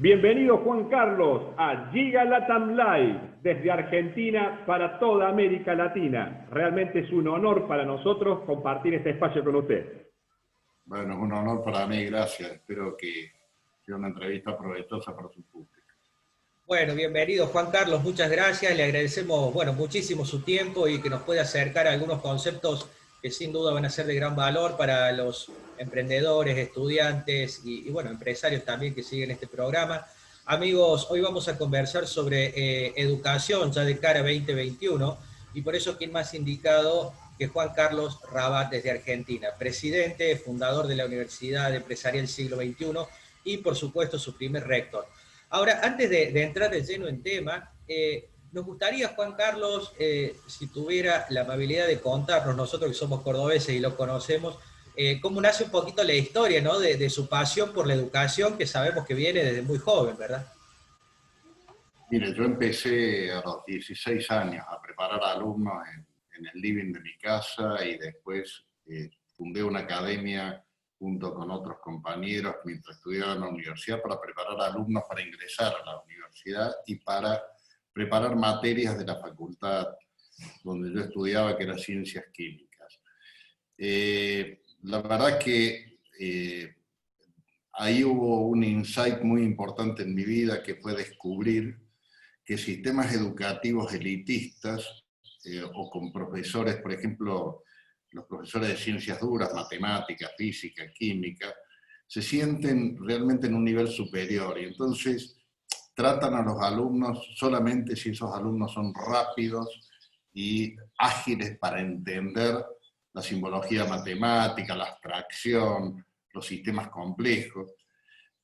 Bienvenido Juan Carlos a Giga Latam Live desde Argentina para toda América Latina. Realmente es un honor para nosotros compartir este espacio con usted. Bueno, es un honor para mí, gracias. Espero que sea una entrevista provechosa para su público. Bueno, bienvenido Juan Carlos, muchas gracias. Le agradecemos, muchísimo su tiempo y que nos pueda acercar a algunos conceptos que sin duda van a ser de gran valor para los emprendedores, estudiantes y empresarios también que siguen este programa. Amigos, hoy vamos a conversar sobre educación ya de cara a 2021 y por eso quién más indicado que Juan Carlos Rabat desde Argentina, presidente, fundador de la Universidad Empresarial Siglo XXI y por supuesto su primer rector. Ahora, antes de entrar de lleno en tema, nos gustaría, Juan Carlos, si tuviera la amabilidad de contarnos, nosotros que somos cordobeses y lo conocemos, cómo nace un poquito la historia, ¿no? de su pasión por la educación, que sabemos que viene desde muy joven, ¿verdad? Mire, yo empecé a los 16 años a preparar alumnos en el living de mi casa y después fundé una academia junto con otros compañeros mientras estudiaba en la universidad para preparar alumnos para ingresar a la universidad y para preparar materias de la facultad donde yo estudiaba, que era Ciencias Químicas. La verdad que ahí hubo un insight muy importante en mi vida, que fue descubrir que sistemas educativos elitistas o con profesores, por ejemplo, los profesores de ciencias duras, matemáticas, física, química, se sienten realmente en un nivel superior y entonces tratan a los alumnos solamente si esos alumnos son rápidos y ágiles para entender la simbología matemática, la abstracción, los sistemas complejos.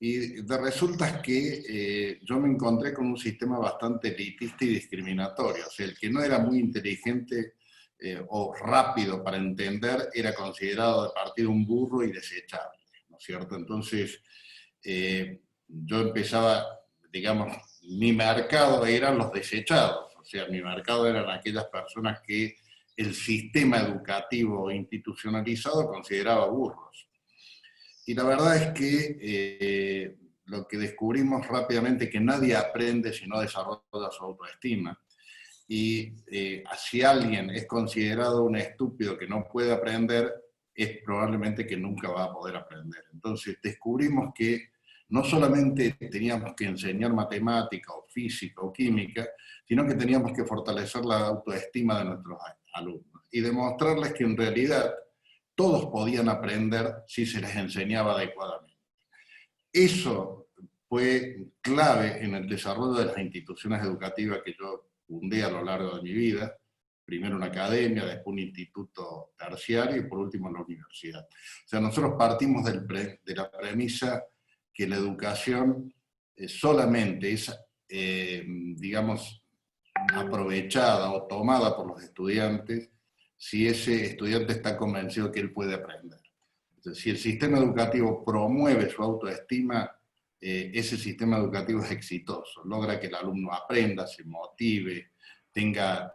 Y resulta que yo me encontré con un sistema bastante elitista y discriminatorio. O sea, el que no era muy inteligente o rápido para entender era considerado de partida un burro y desechable, ¿no es cierto? Entonces, yo empezaba, digamos, mi mercado eran los desechados. O sea, mi mercado eran aquellas personas que el sistema educativo institucionalizado consideraba burros. Y la verdad es que lo que descubrimos rápidamente es que nadie aprende si no desarrolla su autoestima. Y si alguien es considerado un estúpido que no puede aprender, es probablemente que nunca va a poder aprender. Entonces descubrimos que no solamente teníamos que enseñar matemática o física o química, sino que teníamos que fortalecer la autoestima de nuestros alumnos y demostrarles que en realidad todos podían aprender si se les enseñaba adecuadamente. Eso fue clave en el desarrollo de las instituciones educativas que yo fundé a lo largo de mi vida, primero una academia, después un instituto terciario y por último la universidad. O sea, nosotros partimos de la premisa que la educación solamente es, digamos, aprovechada o tomada por los estudiantes si ese estudiante está convencido que él puede aprender. Entonces, si el sistema educativo promueve su autoestima, ese sistema educativo es exitoso, logra que el alumno aprenda, se motive, tenga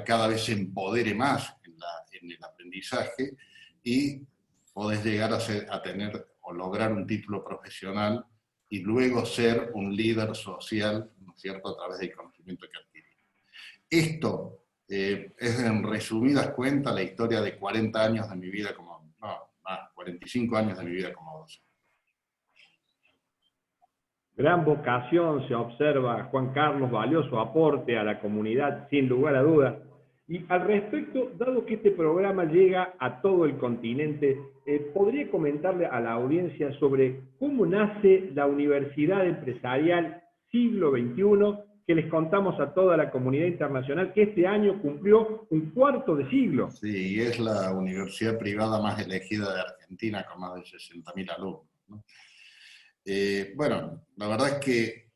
cada vez se empodere más en el aprendizaje y podés llegar a tener o lograr un título profesional y luego ser un líder social, ¿no es cierto?, a través del conocimiento que adquiere. Esto es en resumidas cuentas la historia de 40 años de mi vida como, 45 años de mi vida como docente. Gran vocación se observa, Juan Carlos, valioso aporte a la comunidad, sin lugar a dudas. Y al respecto, dado que este programa llega a todo el continente, ¿podría comentarle a la audiencia sobre cómo nace la Universidad Empresarial Siglo XXI, que les contamos a toda la comunidad internacional que este año cumplió un cuarto de siglo? Sí, es la universidad privada más elegida de Argentina, con más de 60.000 alumnos, ¿no? Bueno, la verdad es que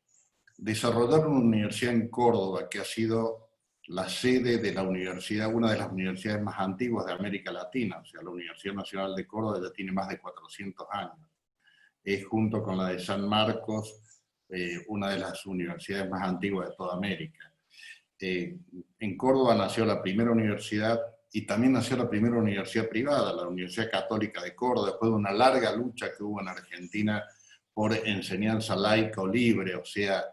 desarrollar una universidad en Córdoba, que ha sido la sede de la universidad, una de las universidades más antiguas de América Latina, o sea, la Universidad Nacional de Córdoba ya tiene más de 400 años. Es junto con la de San Marcos, una de las universidades más antiguas de toda América. En Córdoba nació la primera universidad y también nació la primera universidad privada, la Universidad Católica de Córdoba, después de una larga lucha que hubo en Argentina por enseñanza laica o libre, o sea,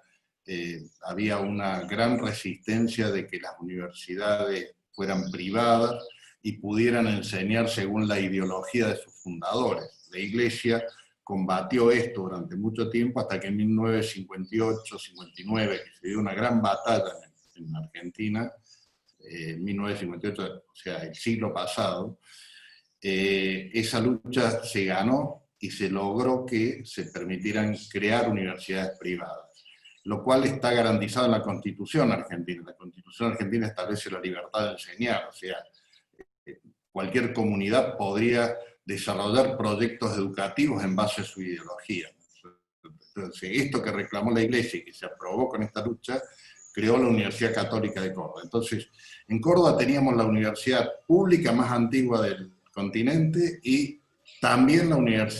había una gran resistencia de que las universidades fueran privadas y pudieran enseñar según la ideología de sus fundadores. La Iglesia combatió esto durante mucho tiempo, hasta que en 1958-59, que se dio una gran batalla en Argentina, 1958, o sea, el siglo pasado, esa lucha se ganó y se logró que se permitieran crear universidades privadas, lo cual está garantizado en la Constitución argentina. La Constitución argentina establece la libertad de enseñar, o sea, cualquier comunidad podría desarrollar proyectos educativos en base a su ideología. Entonces, esto que reclamó la Iglesia y que se aprobó con esta lucha, creó la Universidad Católica de Córdoba. Entonces, en Córdoba teníamos la universidad pública más antigua del continente y también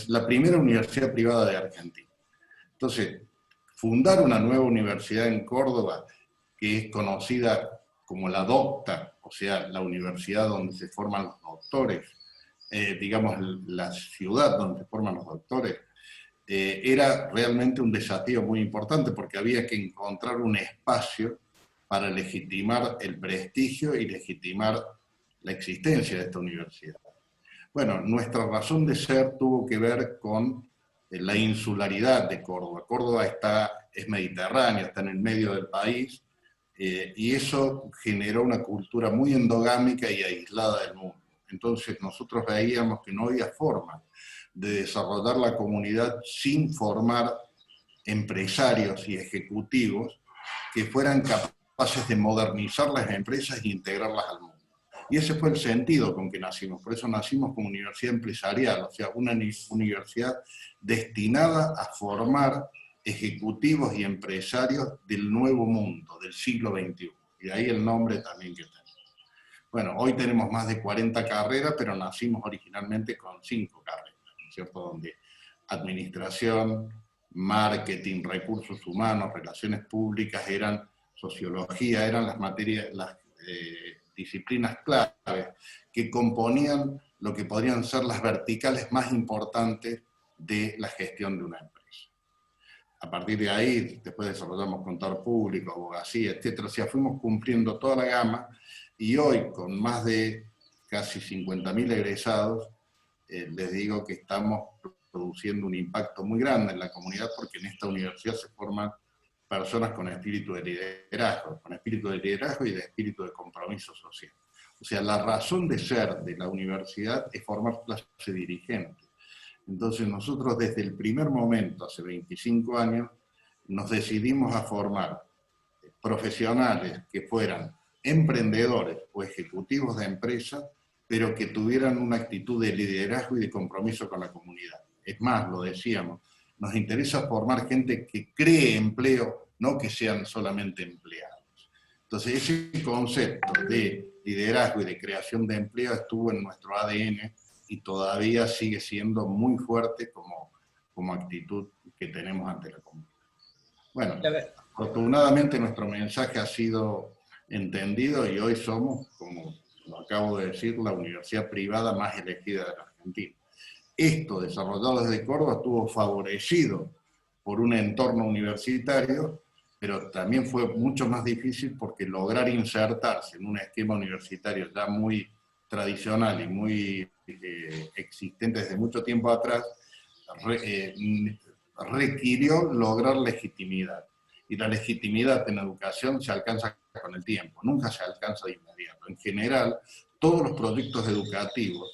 la primera universidad privada de Argentina. Entonces, fundar una nueva universidad en Córdoba, que es conocida como la DOCTA, o sea, la universidad donde se forman los doctores, digamos, la ciudad donde se forman los doctores, era realmente un desafío muy importante porque había que encontrar un espacio para legitimar el prestigio y legitimar la existencia de esta universidad. Bueno, nuestra razón de ser tuvo que ver con la insularidad de Córdoba. Córdoba es mediterránea, está en el medio del país, y eso generó una cultura muy endogámica y aislada del mundo. Entonces nosotros veíamos que no había forma de desarrollar la comunidad sin formar empresarios y ejecutivos que fueran capaces de modernizar las empresas e integrarlas al mundo. Y ese fue el sentido con que nacimos. Por eso nacimos como universidad empresarial, o sea, una universidad destinada a formar ejecutivos y empresarios del nuevo mundo, del siglo XXI. Y de ahí el nombre también que tenemos. Bueno, hoy tenemos más de 40 carreras, pero nacimos originalmente con 5 carreras, ¿no es cierto? Donde administración, marketing, recursos humanos, relaciones públicas, sociología, eran las materias, las disciplinas clave que componían lo que podrían ser las verticales más importantes de la gestión de una empresa. A partir de ahí, después desarrollamos contador público, abogacía, etc. O sea, fuimos cumpliendo toda la gama y hoy, con más de casi 50.000 egresados, les digo que estamos produciendo un impacto muy grande en la comunidad porque en esta universidad se forman personas con espíritu de liderazgo y de espíritu de compromiso social. O sea, la razón de ser de la universidad es formar clase dirigente. Entonces nosotros desde el primer momento, hace 25 años, nos decidimos a formar profesionales que fueran emprendedores o ejecutivos de empresas, pero que tuvieran una actitud de liderazgo y de compromiso con la comunidad. Es más, lo decíamos, nos interesa formar gente que cree empleo, no que sean solamente empleados. Entonces ese concepto de liderazgo y de creación de empleo estuvo en nuestro ADN y todavía sigue siendo muy fuerte como actitud que tenemos ante la comunidad. Bueno, afortunadamente nuestro mensaje ha sido entendido y hoy somos, como lo acabo de decir, la universidad privada más elegida de la Argentina. Esto, desarrollado desde Córdoba, estuvo favorecido por un entorno universitario, pero también fue mucho más difícil porque lograr insertarse en un esquema universitario ya muy tradicional y muy existente desde mucho tiempo atrás, requirió lograr legitimidad. Y la legitimidad en educación se alcanza con el tiempo, nunca se alcanza de inmediato. En general, todos los proyectos educativos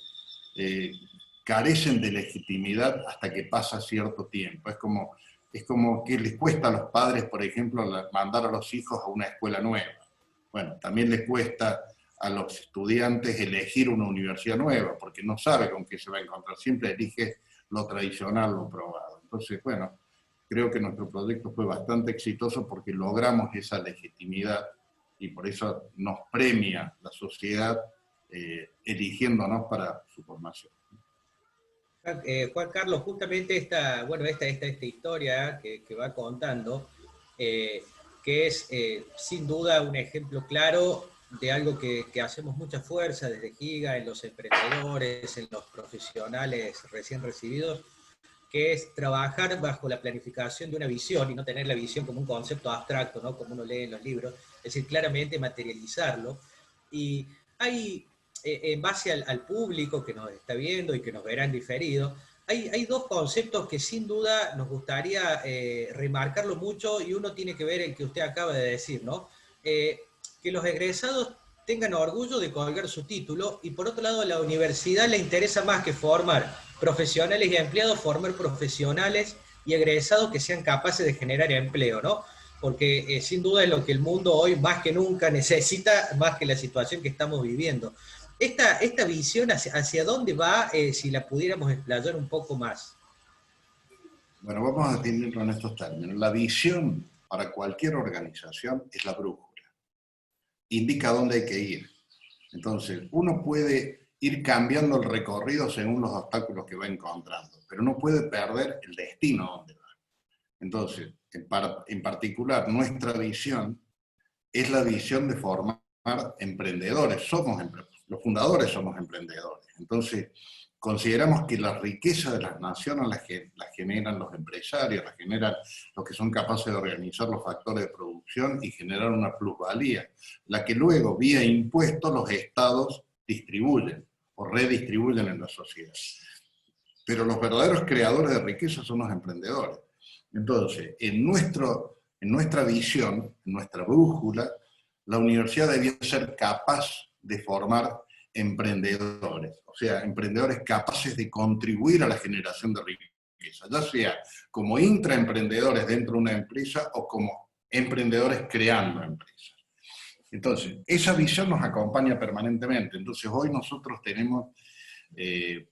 carecen de legitimidad hasta que pasa cierto tiempo. Es como que les cuesta a los padres, por ejemplo, mandar a los hijos a una escuela nueva. Bueno, también les cuesta a los estudiantes elegir una universidad nueva, porque no sabe con qué se va a encontrar, siempre elige lo tradicional, lo probado. Entonces, bueno, creo que nuestro proyecto fue bastante exitoso porque logramos esa legitimidad y por eso nos premia la sociedad eligiéndonos para su formación. Juan Carlos, justamente esta historia que va contando, que es sin duda un ejemplo claro de algo que hacemos mucha fuerza desde GIGA, en los emprendedores, en los profesionales recién recibidos, que es trabajar bajo la planificación de una visión y no tener la visión como un concepto abstracto, ¿no? Como uno lee en los libros, es decir, claramente materializarlo. Y hay, en base al público que nos está viendo y que nos verá en diferido, hay dos conceptos que sin duda nos gustaría remarcarlo mucho, y uno tiene que ver el que usted acaba de decir, ¿no? Que los egresados tengan orgullo de colgar su título, y por otro lado a la universidad le interesa más que formar profesionales y empleados, formar profesionales y egresados que sean capaces de generar empleo, ¿no? Porque sin duda es lo que el mundo hoy más que nunca necesita, más que la situación que estamos viviendo. Esta visión, ¿hacia dónde va, si la pudiéramos explayar un poco más? Bueno, vamos a definirlo en estos términos. La visión para cualquier organización es la brújula. Indica dónde hay que ir. Entonces, uno puede ir cambiando el recorrido según los obstáculos que va encontrando, pero no puede perder el destino a donde va. Entonces, en particular, nuestra visión es la visión de formar emprendedores. Los fundadores somos emprendedores. Entonces, consideramos que la riqueza de las naciones la generan los empresarios, la generan los que son capaces de organizar los factores de producción y generar una plusvalía, la que luego, vía impuestos, los estados distribuyen o redistribuyen en la sociedad. Pero los verdaderos creadores de riqueza son los emprendedores. Entonces, en nuestra visión, en nuestra brújula, la universidad debía ser capaz de formar emprendedores, o sea, emprendedores capaces de contribuir a la generación de riqueza, ya sea como intraemprendedores dentro de una empresa o como emprendedores creando empresas. Entonces, esa visión nos acompaña permanentemente. Entonces, hoy nosotros tenemos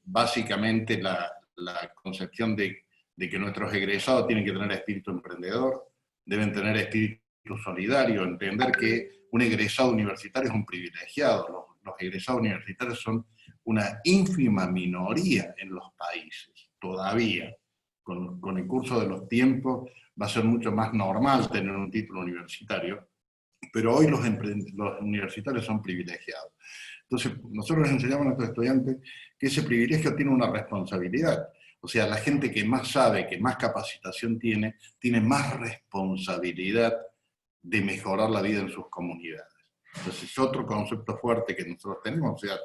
básicamente la concepción de que nuestros egresados tienen que tener espíritu emprendedor, deben tener espíritu solidario, entender que un egresado universitario es un privilegiado. Los egresados universitarios son una ínfima minoría en los países, todavía. Con el curso de los tiempos va a ser mucho más normal tener un título universitario, pero hoy los universitarios son privilegiados. Entonces, nosotros les enseñamos a nuestros estudiantes que ese privilegio tiene una responsabilidad. O sea, la gente que más sabe, que más capacitación tiene más responsabilidad de mejorar la vida en sus comunidades. Entonces, es otro concepto fuerte que nosotros tenemos. O sea,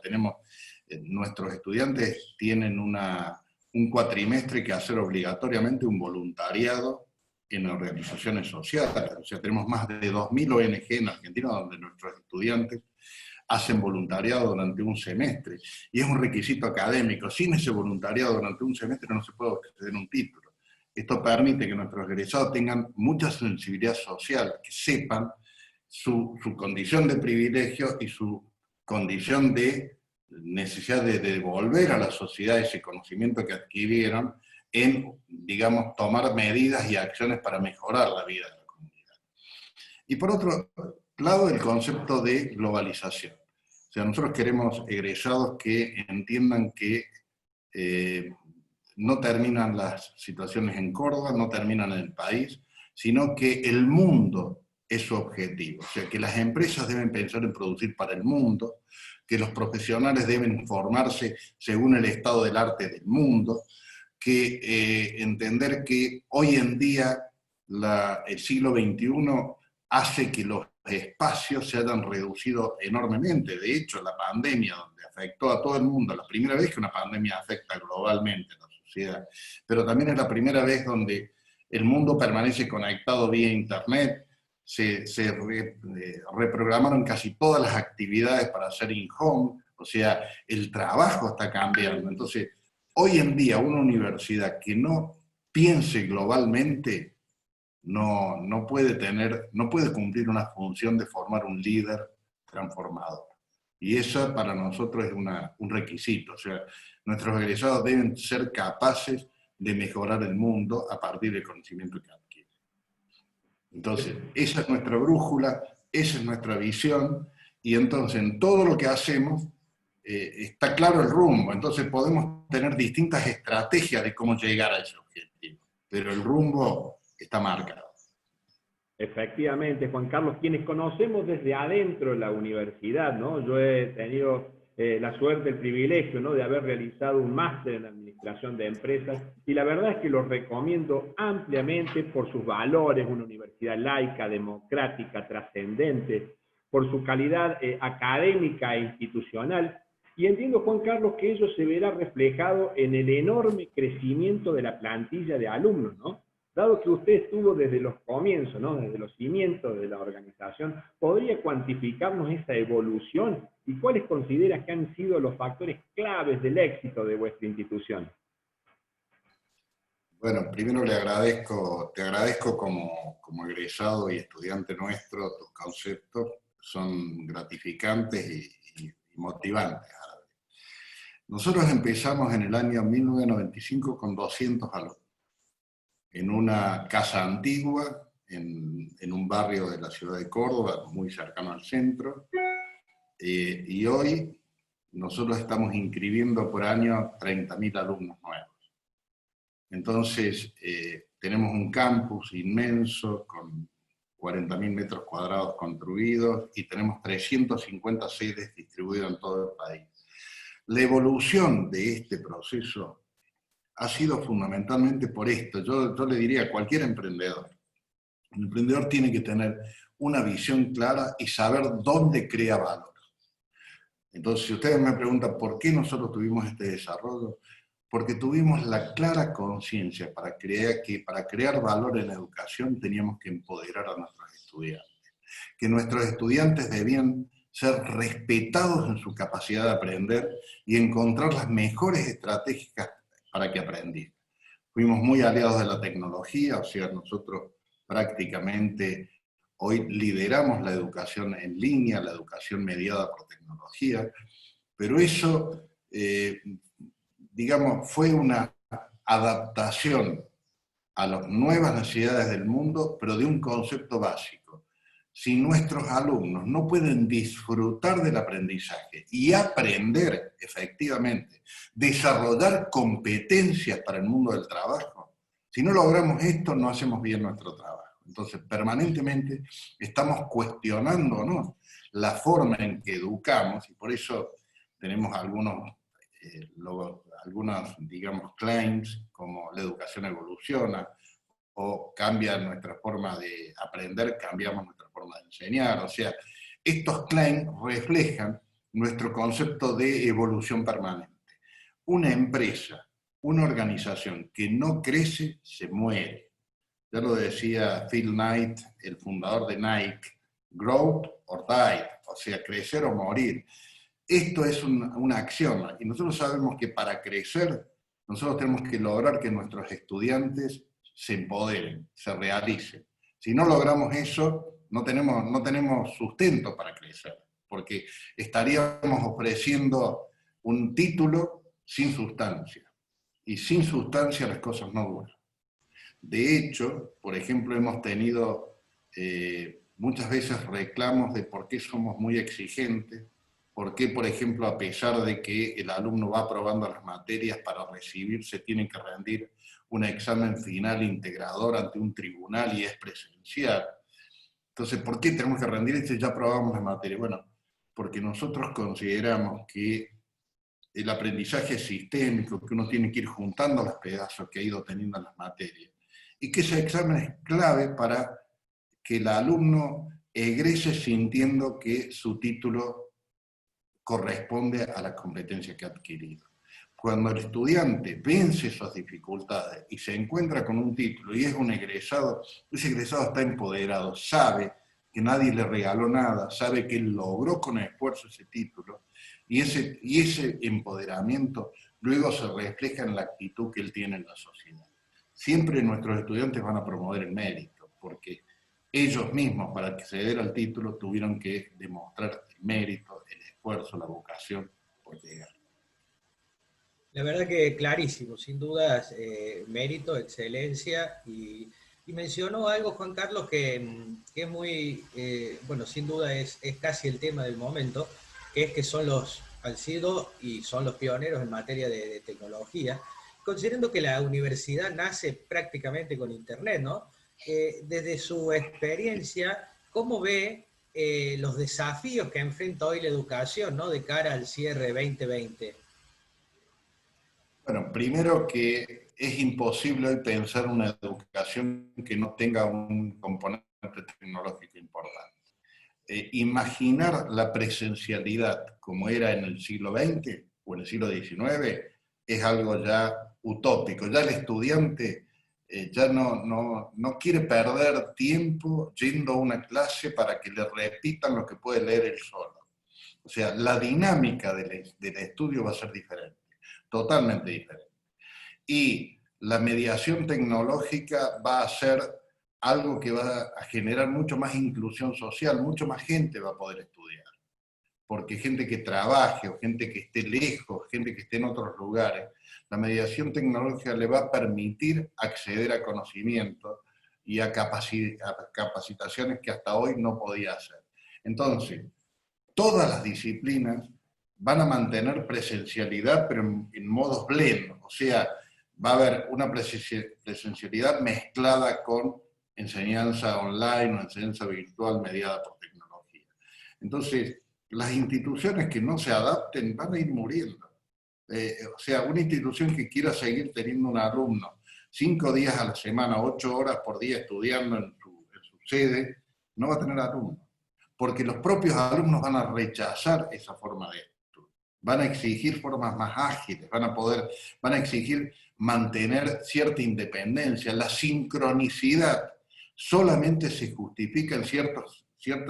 nuestros estudiantes tienen un cuatrimestre que hacer obligatoriamente un voluntariado en organizaciones sociales. O sea, tenemos más de 2.000 ONG en Argentina donde nuestros estudiantes hacen voluntariado durante un semestre, y es un requisito académico. Sin ese voluntariado durante un semestre no se puede obtener un título. Esto permite que nuestros egresados tengan mucha sensibilidad social, que sepan su condición de privilegio y su condición de necesidad de devolver a la sociedad ese conocimiento que adquirieron en, digamos, tomar medidas y acciones para mejorar la vida de la comunidad. Y por otro lado, el concepto de globalización. O sea, nosotros queremos egresados que entiendan que no terminan las situaciones en Córdoba, no terminan en el país, sino que el mundo es su objetivo. O sea, que las empresas deben pensar en producir para el mundo, que los profesionales deben formarse según el estado del arte del mundo, que entender que hoy en día el siglo XXI hace que los espacios se hayan reducido enormemente. De hecho, la pandemia, donde afectó a todo el mundo, la primera vez que una pandemia afecta globalmente a la sociedad, pero también es la primera vez donde el mundo permanece conectado vía internet, se reprogramaron casi todas las actividades para hacer in-home, o sea, el trabajo está cambiando. Entonces, hoy en día una universidad que no piense globalmente no puede cumplir una función de formar un líder transformador. Y eso para nosotros es un requisito. O sea, nuestros egresados deben ser capaces de mejorar el mundo a partir del conocimiento que adquieren. Entonces, esa es nuestra brújula, esa es nuestra visión, y entonces en todo lo que hacemos está claro el rumbo. Entonces podemos tener distintas estrategias de cómo llegar a ese objetivo, pero el rumbo está marcado. Efectivamente, Juan Carlos, quienes conocemos desde adentro de la universidad, ¿no? Yo he tenido la suerte, el privilegio, ¿no?, de haber realizado un máster en administración de empresas, y la verdad es que lo recomiendo ampliamente por sus valores, una universidad laica, democrática, trascendente, por su calidad académica e institucional, y entiendo, Juan Carlos, que ello se verá reflejado en el enorme crecimiento de la plantilla de alumnos, ¿no? Dado que usted estuvo desde los comienzos, ¿no?, desde los cimientos de la organización, ¿podría cuantificarnos esa evolución y cuáles consideras que han sido los factores claves del éxito de vuestra institución? Bueno, primero te agradezco como egresado y estudiante nuestro, tus conceptos son gratificantes y motivantes. Nosotros empezamos en el año 1995 con 200 alumnos, en una casa antigua, en un barrio de la ciudad de Córdoba, muy cercano al centro, y hoy nosotros estamos inscribiendo por año 30.000 alumnos nuevos. Entonces, tenemos un campus inmenso con 40.000 metros cuadrados construidos y tenemos 350 sedes distribuidas en todo el país. La evolución de este proceso ha sido fundamentalmente por esto. Yo le diría a cualquier emprendedor, el emprendedor tiene que tener una visión clara y saber dónde crea valor. Entonces, si ustedes me preguntan por qué nosotros tuvimos este desarrollo, porque tuvimos la clara conciencia que para crear valor en la educación teníamos que empoderar a nuestros estudiantes, que nuestros estudiantes debían ser respetados en su capacidad de aprender y encontrar las mejores estrategias para que aprendieran. Fuimos muy aliados de la tecnología, o sea, nosotros prácticamente hoy lideramos la educación en línea, la educación mediada por tecnología, pero eso, digamos, fue una adaptación a las nuevas necesidades del mundo, pero de un concepto básico. Si nuestros alumnos no pueden disfrutar del aprendizaje y aprender efectivamente, desarrollar competencias para el mundo del trabajo, si no logramos esto, no hacemos bien nuestro trabajo. Entonces, permanentemente estamos cuestionándonos la forma en que educamos, y por eso tenemos algunos, digamos, claims, como la educación evoluciona, o cambia nuestra forma de aprender, cambiamos nuestra forma de enseñar. O sea, estos claims reflejan nuestro concepto de evolución permanente. Una empresa, una organización que no crece, se muere. Ya lo decía Phil Knight, el fundador de Nike, grow or die, o sea, crecer o morir. Esto es una axioma, y nosotros sabemos que para crecer, nosotros tenemos que lograr que nuestros estudiantes se empoderen, se realicen. Si no logramos eso, no tenemos sustento para crecer, porque estaríamos ofreciendo un título sin sustancia, y sin sustancia las cosas no duran. De hecho, por ejemplo, hemos tenido muchas veces reclamos de por qué somos muy exigentes, por qué, por ejemplo, a pesar de que el alumno va aprobando las materias, para recibirse tiene que rendir un examen final integrador ante un tribunal y es presencial. Entonces, ¿por qué tenemos que rendir esto y ya aprobamos las materias? Bueno, porque nosotros consideramos que el aprendizaje es sistémico, que uno tiene que ir juntando los pedazos que ha ido teniendo en las materias, y que ese examen es clave para que el alumno egrese sintiendo que su título corresponde a la competencia que ha adquirido. Cuando el estudiante vence esas dificultades y se encuentra con un título y es un egresado, ese egresado está empoderado, sabe que nadie le regaló nada, sabe que él logró con esfuerzo ese título, y ese empoderamiento luego se refleja en la actitud que él tiene en la sociedad. Siempre nuestros estudiantes van a promover el mérito, porque ellos mismos, para acceder al título, tuvieron que demostrar el mérito, el esfuerzo, la vocación por llegar. La verdad que clarísimo, sin dudas, mérito, excelencia, y mencionó algo, Juan Carlos, que es muy, bueno, sin duda es casi el tema del momento, que es que han sido y son los pioneros en materia de tecnología, considerando que la universidad nace prácticamente con Internet, ¿no? Desde su experiencia, ¿cómo ve los desafíos que enfrenta hoy la educación, ¿no?, de cara al cierre 2020. Bueno, primero que es imposible hoy pensar una educación que no tenga un componente tecnológico importante. Imaginar la presencialidad como era en el siglo XX o en el siglo XIX es algo ya utópico. Ya el estudiante ya no quiere perder tiempo yendo a una clase para que le repitan lo que puede leer él solo. O sea, la dinámica del estudio va a ser diferente, totalmente diferente. Y la mediación tecnológica va a ser algo que va a generar mucho más inclusión social, mucho más gente va a poder estudiar. Porque gente que trabaje o gente que esté lejos, gente que esté en otros lugares, la mediación tecnológica le va a permitir acceder a conocimiento y a capacitaciones que hasta hoy no podía hacer. Entonces, todas las disciplinas van a mantener presencialidad, pero en modos blend, o sea, va a haber una presencialidad mezclada con enseñanza online o enseñanza virtual mediada por tecnología. Entonces, las instituciones que no se adapten van a ir muriendo. O sea, una institución que quiera seguir teniendo un alumno 5 días a la semana, 8 horas por día estudiando en su sede, no va a tener alumnos. Porque los propios alumnos van a rechazar esa forma de estudio. Van a exigir formas más ágiles, van a exigir mantener cierta independencia. La sincronicidad solamente se justifica en ciertas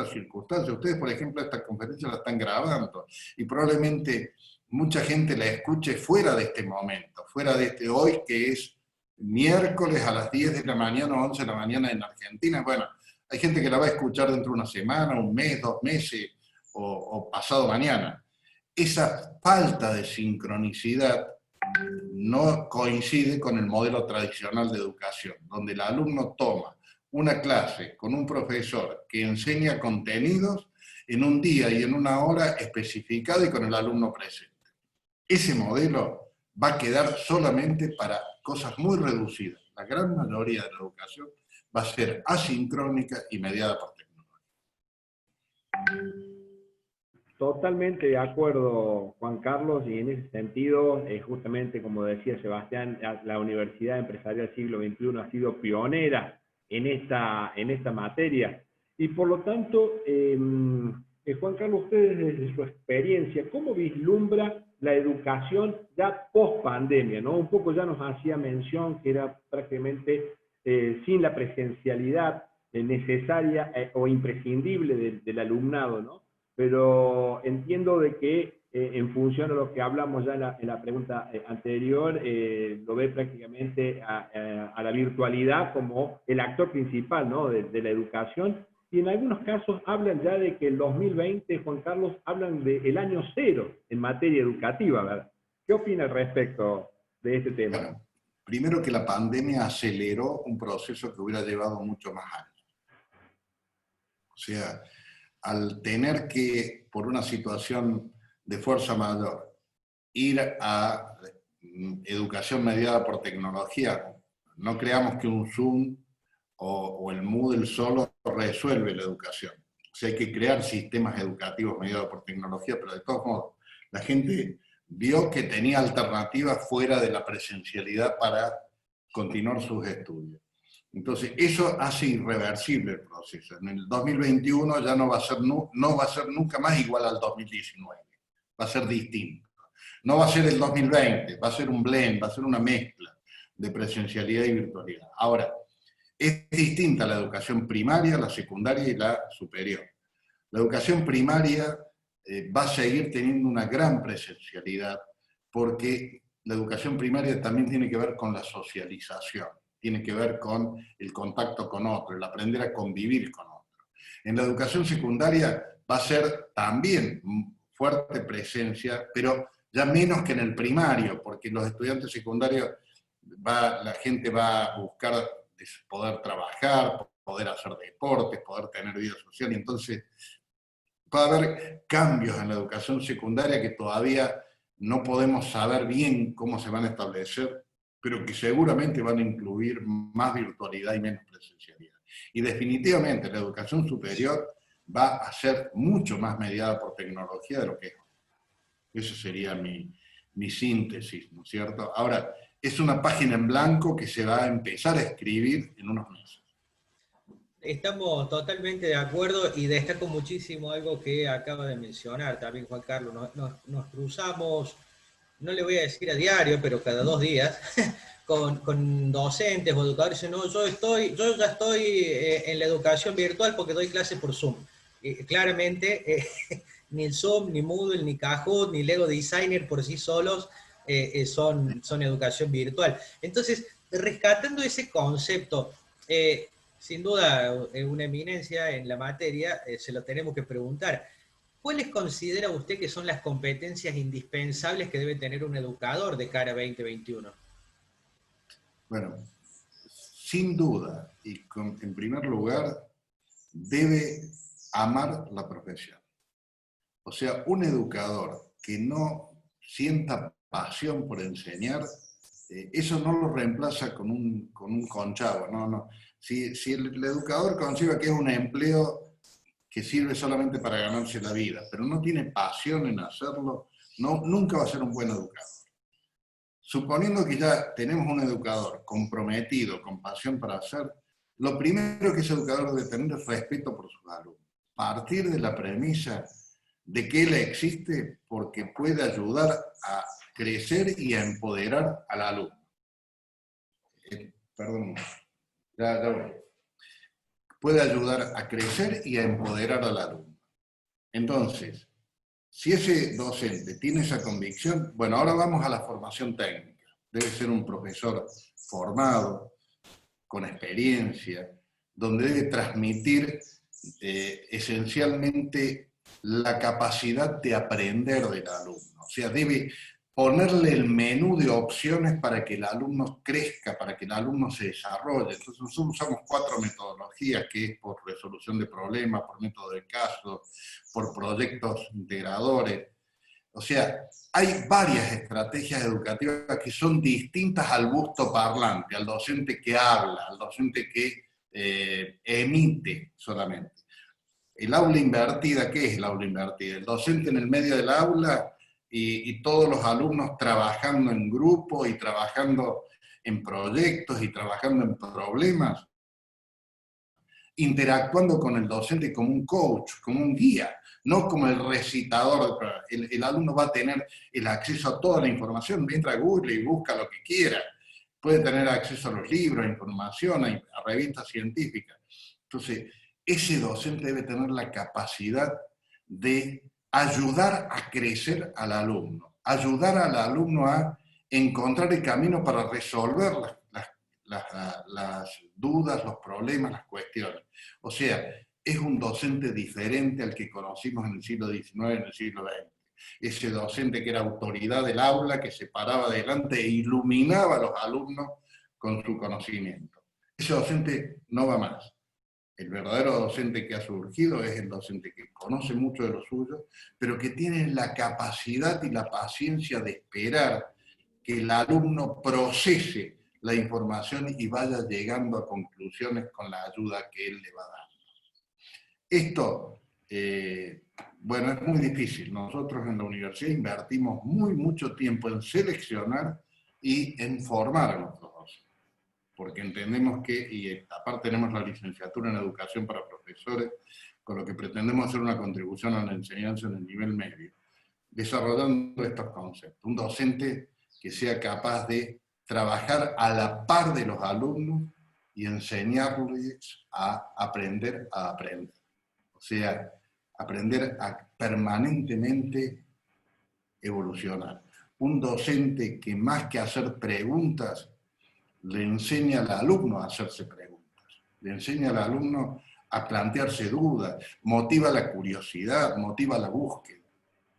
circunstancias. Ustedes, por ejemplo, esta conferencia la están grabando y probablemente mucha gente la escuche fuera de este momento, fuera de este hoy, que es miércoles a las 10 de la mañana o 11 de la mañana en Argentina. Bueno, hay gente que la va a escuchar dentro de una semana, un mes, 2 meses o pasado mañana. Esa falta de sincronicidad no coincide con el modelo tradicional de educación, donde el alumno toma una clase con un profesor que enseña contenidos en un día y en una hora especificada y con el alumno presente. Ese modelo va a quedar solamente para cosas muy reducidas. La gran mayoría de la educación va a ser asincrónica y mediada por tecnología. Totalmente de acuerdo, Juan Carlos, y en ese sentido, justamente como decía Sebastián, la Universidad Empresarial Siglo XXI ha sido pionera en esta materia. Y por lo tanto, Juan Carlos, ustedes desde su experiencia, ¿cómo vislumbra la educación ya post pandemia, ¿no? Un poco ya nos hacía mención que era prácticamente sin la presencialidad necesaria o imprescindible del alumnado, ¿no? Pero entiendo de que en función de lo que hablamos ya en la pregunta anterior, lo ve prácticamente a la virtualidad como el actor principal, ¿no?, de la educación. Y en algunos casos hablan ya de que el 2020, Juan Carlos, hablan del año cero en materia educativa, ¿verdad? ¿Qué opina al respecto de este tema? Bueno, primero que la pandemia aceleró un proceso que hubiera llevado mucho más años. O sea, al tener que, por una situación de fuerza mayor, ir a educación mediada por tecnología, no creamos que un Zoom o el Moodle solo resuelve la educación. O sea, hay que crear sistemas educativos mediados por tecnología, pero de todos modos, la gente vio que tenía alternativas fuera de la presencialidad para continuar sus estudios. Entonces, eso hace irreversible el proceso. En el 2021 ya no va a ser nunca más igual al 2019. Va a ser distinto. No va a ser el 2020, va a ser un blend, va a ser una mezcla de presencialidad y virtualidad. Ahora, es distinta la educación primaria, la secundaria y la superior. La educación primaria va a seguir teniendo una gran presencialidad porque la educación primaria también tiene que ver con la socialización, tiene que ver con el contacto con otro, el aprender a convivir con otro. En la educación secundaria va a ser también fuerte presencia, pero ya menos que en el primario, porque los estudiantes secundarios la gente va a buscar poder trabajar, poder hacer deportes, poder tener vida social, y entonces va a haber cambios en la educación secundaria que todavía no podemos saber bien cómo se van a establecer, pero que seguramente van a incluir más virtualidad y menos presencialidad. Y definitivamente la educación superior va a ser mucho más mediada por tecnología de lo que es. Eso sería mi síntesis, ¿no es cierto? Ahora, es una página en blanco que se va a empezar a escribir en unos meses. Estamos totalmente de acuerdo y destaco muchísimo algo que acaba de mencionar también Juan Carlos. Nos cruzamos, no le voy a decir a diario, pero cada 2 días, con docentes o educadores. Dicen, no, yo ya estoy en la educación virtual porque doy clases por Zoom. Claramente, ni el Zoom, ni Moodle, ni Kahoot, ni Lego Designer por sí solos son educación virtual. Entonces, rescatando ese concepto, sin duda una eminencia en la materia, se lo tenemos que preguntar. ¿Cuáles considera usted que son las competencias indispensables que debe tener un educador de cara a 2021? Bueno, sin duda, y en primer lugar, debe amar la profesión. O sea, un educador que no sienta pasión por enseñar, eso no lo reemplaza con un conchavo, no. Si el educador concibe que es un empleo que sirve solamente para ganarse la vida, pero no tiene pasión en hacerlo, nunca va a ser un buen educador. Suponiendo que ya tenemos un educador comprometido, con pasión para hacer, lo primero que ese educador debe tener es respeto por sus alumnos. Partir de la premisa de que él existe porque puede ayudar a crecer y a empoderar al alumno. Perdón, ya voy. Puede ayudar a crecer y a empoderar al alumno. Entonces, si ese docente tiene esa convicción, bueno, ahora vamos a la formación técnica. Debe ser un profesor formado, con experiencia, donde debe transmitir esencialmente la capacidad de aprender del alumno. O sea, debe ponerle el menú de opciones para que el alumno crezca, para que el alumno se desarrolle. Entonces nosotros usamos 4 metodologías, que es por resolución de problemas, por método de caso, por proyectos integradores. O sea, hay varias estrategias educativas que son distintas al busto parlante, al docente que habla, al docente que emite solamente. El aula invertida, ¿qué es el aula invertida? El docente en el medio del aula y todos los alumnos trabajando en grupo y trabajando en proyectos y trabajando en problemas, interactuando con el docente como un coach, como un guía, no como el recitador. El alumno va a tener el acceso a toda la información, entra a Google y busca lo que quiera. Puede tener acceso a los libros, a información, a revistas científicas. Entonces, ese docente debe tener la capacidad de ayudar a crecer al alumno, ayudar al alumno a encontrar el camino para resolver las dudas, los problemas, las cuestiones. O sea, es un docente diferente al que conocimos en el siglo XIX, en el siglo XX. Ese docente que era autoridad del aula, que se paraba delante e iluminaba a los alumnos con su conocimiento. Ese docente no va más. El verdadero docente que ha surgido es el docente que conoce mucho de lo suyo, pero que tiene la capacidad y la paciencia de esperar que el alumno procese la información y vaya llegando a conclusiones con la ayuda que él le va dando. Esto, bueno, es muy difícil. Nosotros en la universidad invertimos mucho tiempo en seleccionar y en formar a los docentes, porque entendemos que, y aparte tenemos la licenciatura en educación para profesores, con lo que pretendemos hacer una contribución a la enseñanza en el nivel medio, desarrollando estos conceptos. Un docente que sea capaz de trabajar a la par de los alumnos y enseñarles a aprender a aprender. O sea, aprender a permanentemente evolucionar. Un docente que más que hacer preguntas, le enseña al alumno a hacerse preguntas, le enseña al alumno a plantearse dudas, motiva la curiosidad, motiva la búsqueda.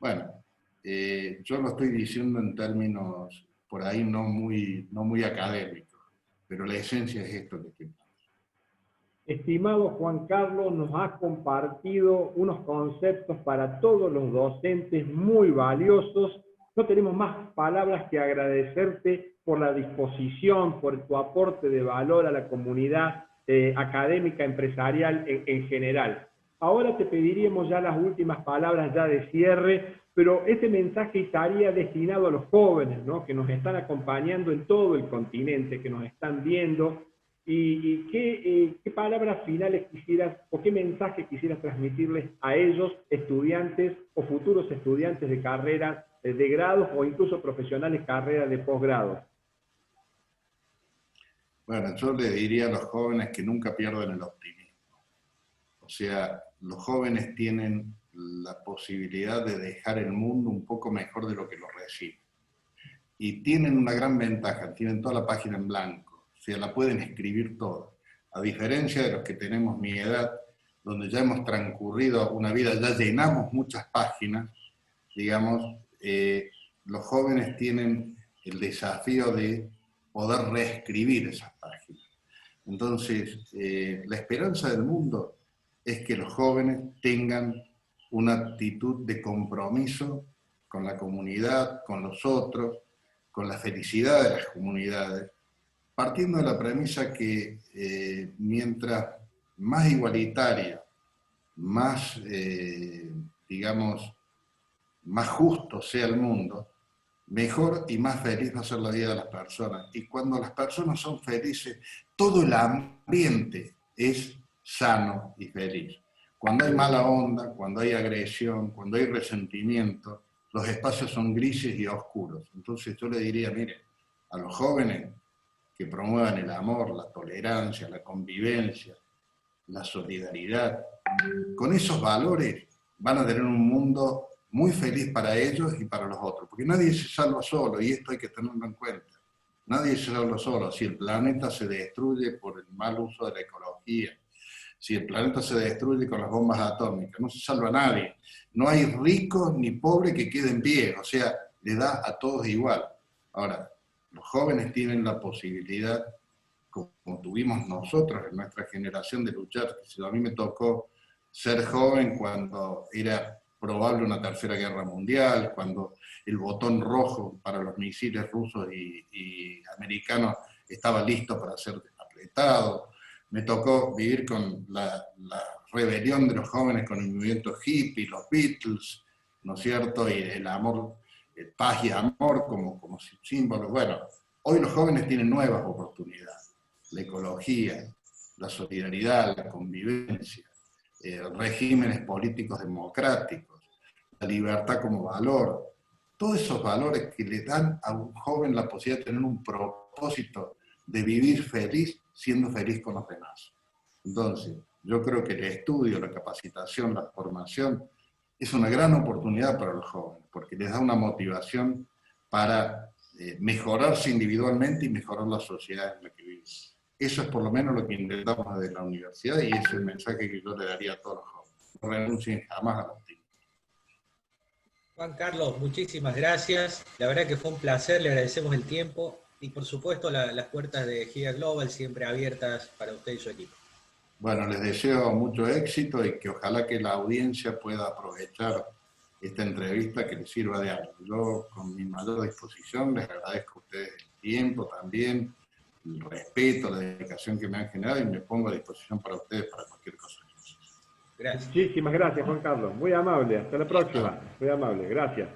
Bueno, yo lo estoy diciendo en términos por ahí no muy académicos, pero la esencia es esto que estoy hablando. Estimado Juan Carlos, nos has compartido unos conceptos para todos los docentes muy valiosos. No tenemos más palabras que agradecerte por la disposición, por tu aporte de valor a la comunidad académica, empresarial en general. Ahora te pediríamos ya las últimas palabras ya de cierre, pero ese mensaje estaría destinado a los jóvenes, ¿no? Que nos están acompañando en todo el continente, que nos están viendo, y qué palabras finales quisieras, o qué mensaje quisieras transmitirles a ellos, estudiantes o futuros estudiantes de carreras de grados o incluso profesionales carreras de posgrado. Bueno, yo le diría a los jóvenes que nunca pierdan el optimismo. O sea, los jóvenes tienen la posibilidad de dejar el mundo un poco mejor de lo que lo recibe. Y tienen una gran ventaja, tienen toda la página en blanco, o sea, la pueden escribir toda. A diferencia de los que tenemos mi edad, donde ya hemos transcurrido una vida, ya llenamos muchas páginas, digamos, los jóvenes tienen el desafío de poder reescribir esas páginas. Entonces, la esperanza del mundo es que los jóvenes tengan una actitud de compromiso con la comunidad, con los otros, con la felicidad de las comunidades, partiendo de la premisa que mientras más igualitaria, más, digamos, más justo sea el mundo, mejor y más feliz va a ser la vida de las personas. Y cuando las personas son felices, todo el ambiente es sano y feliz. Cuando hay mala onda, cuando hay agresión, cuando hay resentimiento, los espacios son grises y oscuros. Entonces yo le diría, mire, a los jóvenes que promuevan el amor, la tolerancia, la convivencia, la solidaridad, con esos valores van a tener un mundo muy feliz para ellos y para los otros, porque nadie se salva solo, y esto hay que tenerlo en cuenta. Nadie se salva solo. Si el planeta se destruye por el mal uso de la ecología, si el planeta se destruye con las bombas atómicas, no se salva a nadie. No hay rico ni pobre que quede en pie, o sea, le da a todos igual. Ahora, los jóvenes tienen la posibilidad, como tuvimos nosotros en nuestra generación, de luchar. A mí me tocó ser joven cuando era probable una tercera guerra mundial, cuando el botón rojo para los misiles rusos y americanos estaba listo para ser apretado. Me tocó vivir con la rebelión de los jóvenes con el movimiento hippie, los Beatles, ¿no es cierto? Y el amor, el paz y amor como símbolos. Bueno, hoy los jóvenes tienen nuevas oportunidades. La ecología, la solidaridad, la convivencia, regímenes políticos democráticos, la libertad como valor, todos esos valores que le dan a un joven la posibilidad de tener un propósito de vivir feliz, siendo feliz con los demás. Entonces, yo creo que el estudio, la capacitación, la formación, es una gran oportunidad para los jóvenes, porque les da una motivación para mejorarse individualmente y mejorar la sociedad en la que viven. Eso es por lo menos lo que intentamos desde la universidad, y es el mensaje que yo le daría a todos los jóvenes. No renuncien jamás al optimismo. Juan Carlos, muchísimas gracias. La verdad que fue un placer, le agradecemos el tiempo y por supuesto las puertas de GIA Global siempre abiertas para usted y su equipo. Bueno, les deseo mucho éxito y que ojalá que la audiencia pueda aprovechar esta entrevista que les sirva de algo. Yo, con mi mayor disposición, les agradezco a ustedes el tiempo también, el respeto, la dedicación que me han generado, y me pongo a disposición para ustedes para cualquier cosa. Gracias. Muchísimas gracias, Juan Carlos. Muy amable. Hasta la próxima. Muy amable. Gracias.